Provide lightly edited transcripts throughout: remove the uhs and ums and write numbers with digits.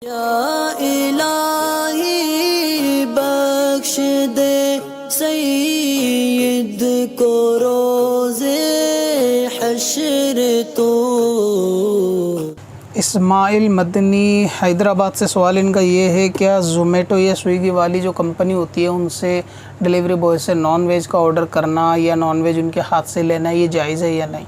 या इलाही बख्श दे सईद को रोज़े हश्र तो। इस्माइल मदनी हैदराबाद से सवाल इनका ये है, क्या ज़ोमेटो या स्विगी वाली जो कंपनी होती है उनसे डिलीवरी बॉय से नॉन वेज का ऑर्डर करना या नॉन वेज उनके हाथ से लेना ये जायज़ है या नहीं।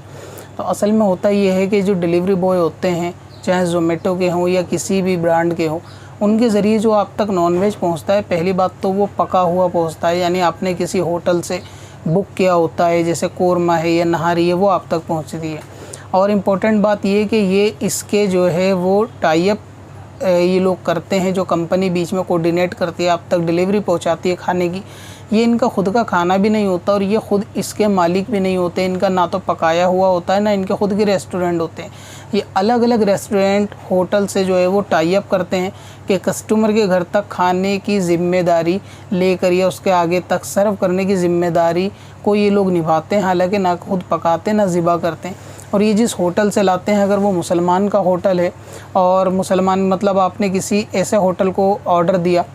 तो असल में होता ये है कि जो डिलीवरी बॉय होते हैं, चाहे ज़ोमेटो के हों या किसी भी ब्रांड के हों, उनके ज़रिए जो आप तक नॉन वेज पहुँचता है, पहली बात तो वो पका हुआ पहुँचता है, यानी आपने किसी होटल से बुक किया होता है, जैसे कोरमा है या नहारी है, वो आप तक पहुँचती है। और इम्पोर्टेंट बात ये कि ये इसके जो है वो टाई अप ये लोग करते हैं, जो कंपनी बीच में कोऑर्डिनेट करती है, आप तक डिलीवरी पहुंचाती है खाने की। ये इनका खुद का खाना भी नहीं होता और ये खुद इसके मालिक भी नहीं होते। इनका ना तो पकाया हुआ होता है, ना इनके खुद के रेस्टोरेंट होते हैं। ये अलग अलग रेस्टोरेंट होटल से जो है वो टाई अप करते हैं कि कस्टमर के घर तक खाने की ज़िम्मेदारी लेकर या उसके आगे तक सर्व करने की ज़िम्मेदारी को ये लोग निभाते हैं, हालांकि ना खुद पकाते ना ज़िबा करते हैं। और ये जिस होटल से लाते हैं, अगर वो मुसलमान का होटल है और मुसलमान मतलब आपने किसी ऐसे होटल को ऑर्डर दिया,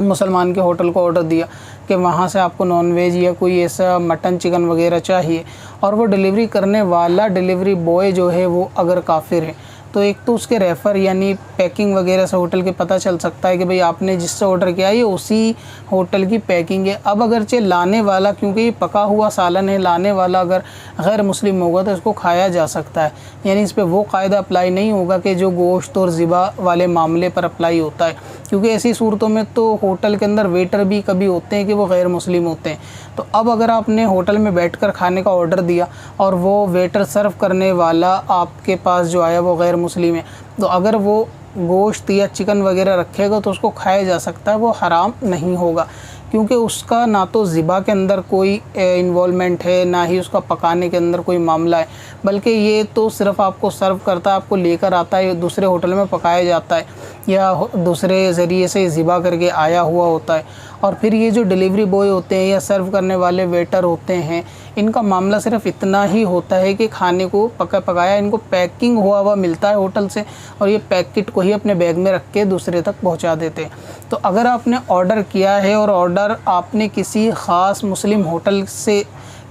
मुसलमान के होटल को ऑर्डर दिया कि वहाँ से आपको नॉन वेज या कोई ऐसा मटन चिकन वगैरह चाहिए, और वो डिलीवरी करने वाला डिलीवरी बॉय जो है वो अगर काफिर है, तो एक तो उसके रेफ़र यानी पैकिंग वगैरह से होटल के पता चल सकता है कि भाई आपने जिससे ऑर्डर किया ये उसी होटल की पैकिंग है। अब अगरचे लाने वाला, क्योंकि ये पका हुआ सालन है, लाने वाला अगर गैर मुस्लिम होगा तो इसको खाया जा सकता है, यानी इस पर वो कायदा अप्लाई नहीं होगा कि जो गोश्त और ज़िबा वाले मामले पर अप्लाई होता है, क्योंकि ऐसी सूरतों में तो होटल के अंदर वेटर भी कभी होते हैं कि वो गैर मुस्लिम होते हैं। तो अब अगर आपने होटल में बैठकर खाने का ऑर्डर दिया और वो वेटर सर्व करने वाला आपके पास जो आया वो गैर मुस्लिम है, तो अगर वो गोश्त या चिकन वगैरह रखेगा तो उसको खाया जा सकता है, वो हराम नहीं होगा, क्योंकि उसका ना तो ज़िबा के अंदर कोई इन्वॉल्वमेंट है, ना ही उसका पकाने के अंदर कोई मामला है, बल्कि ये तो सिर्फ़ आपको सर्व करता है, आपको लेकर आता है, दूसरे होटल में पकाया जाता है या दूसरे ज़रिए से ज़िबा करके आया हुआ होता है। और फिर ये जो डिलीवरी बॉय होते हैं या सर्व करने वाले वेटर होते हैं, इनका मामला सिर्फ इतना ही होता है कि खाने को पकाया इनको पैकिंग हुआ मिलता है होटल से, और ये पैकेट को ही अपने बैग में रख के दूसरे तक पहुंचा देते हैं। तो अगर आपने ऑर्डर किया है और ऑर्डर आपने किसी ख़ास मुस्लिम होटल से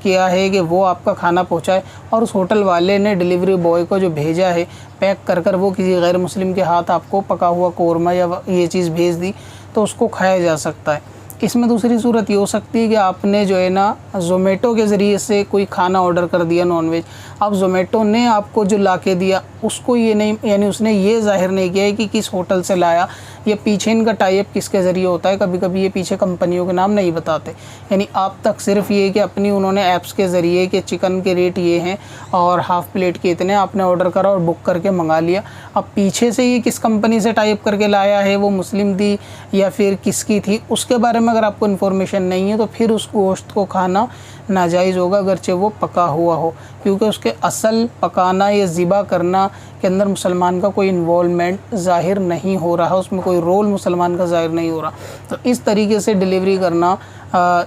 किया है कि वो आपका खाना पहुंचाए, और उस होटल वाले ने डिलीवरी बॉय को जो भेजा है पैक कर वो किसी गैर मुस्लिम के हाथ आपको पका हुआ कोरमा या ये चीज़ भेज दी, तो उसको खाया जा सकता है। इसमें दूसरी सूरत ये हो सकती है कि आपने जो है ना ज़ोमेटो के ज़रिए से कोई खाना ऑर्डर कर दिया नॉन वेज, अब ज़ोमेटो ने आपको जो ला के दिया उसको ये नहीं, यानी उसने ये ज़ाहिर नहीं किया है कि किस होटल से लाया या पीछे इनका टाई अप किसके ज़रिए होता है। कभी कभी ये पीछे कंपनियों के नाम नहीं बताते, यानी आप तक सिर्फ ये कि अपनी उन्होंने ऐप्स के ज़रिए कि चिकन के रेट ये हैं और हाफ़ प्लेट के इतने, आपने ऑर्डर करा और बुक करके मंगा लिया। अब पीछे से ये किस कंपनी से टाई अप करके लाया है, वो मुस्लिम थी या फिर किसकी थी, उसके बारे में अगर आपको इन्फॉर्मेशन नहीं है तो फिर उस गोश्त को खाना नाजायज़ होगा, अगरचे वो पका हुआ हो, क्योंकि उसके असल पकाना या ज़िबा करना के अंदर मुसलमान का कोई इन्वॉल्वमेंट ज़ाहिर नहीं हो रहा, उसमें कोई रोल मुसलमान का ज़ाहिर नहीं हो रहा। तो इस तरीके से डिलीवरी करना,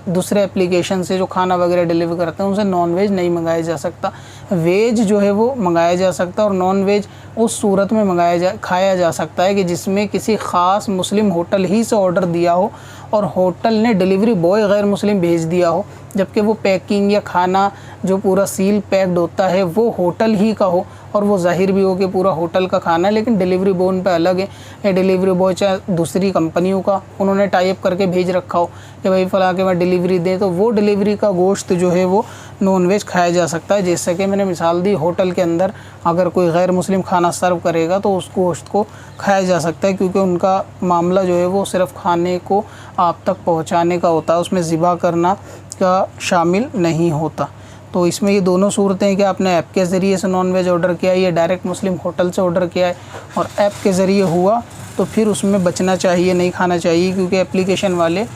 दूसरे एप्लीकेशन से जो खाना वगैरह डिलीवर करते हैं उनसे नॉन वेज नहीं मंगाया जा सकता। वेज जो है वो मंगाया जा सकता है, और नॉन वेज उस सूरत में खाया जा सकता है कि जिसमें किसी ख़ास मुस्लिम होटल ही से ऑर्डर दिया हो और होटल ने डिलीवरी बॉय गैर मुस्लिम भेज दिया हो, जबकि वो पैकिंग या खाना जो पूरा सील पैक्ड होता है वो होटल ही का हो, और वो ज़ाहिर भी हो कि पूरा होटल का खाना है, लेकिन डिलीवरी बॉय उन पे अलग है, या डिलीवरी बॉय चाहे दूसरी कंपनियों का उन्होंने टाई अप करके भेज रखा हो कि भाई फला के बाद डिलीवरी दें, तो वो डिलीवरी का गोश्त जो है वो नॉन वेज खाया जा सकता है। जैसे कि मैंने मिसाल दी, होटल के अंदर अगर कोई गैर मुस्लिम खाना सर्व करेगा तो उस गोश्त को खाया जा सकता है, क्योंकि उनका मामला जो है वो सिर्फ़ खाने को आप तक पहुँचाने का होता है, उसमें ज़िबा करना का शामिल नहीं होता। तो इसमें ये दोनों सूरतें हैं कि आपने ऐप के ज़रिए से नॉन वेज ऑर्डर किया है या डायरेक्ट मुस्लिम होटल से ऑर्डर किया है और ऐप के ज़रिए हुआ, तो फिर उसमें बचना चाहिए, नहीं खाना चाहिए, क्योंकि एप्लीकेशन वाले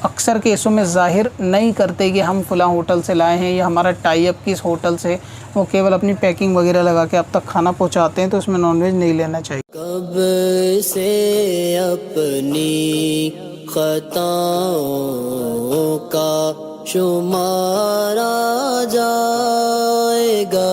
अक्सर केसों में ज़ाहिर नहीं करते कि हम फ़लाँ होटल से लाए हैं या हमारा टाई अप किस होटल से, वो केवल अपनी पैकिंग वगैरह लगा के आप तक खाना पहुंचाते हैं, तो इसमें नॉन वेज नहीं लेना चाहिए। कब से अपनी खताओं का शुमारा जाएगा।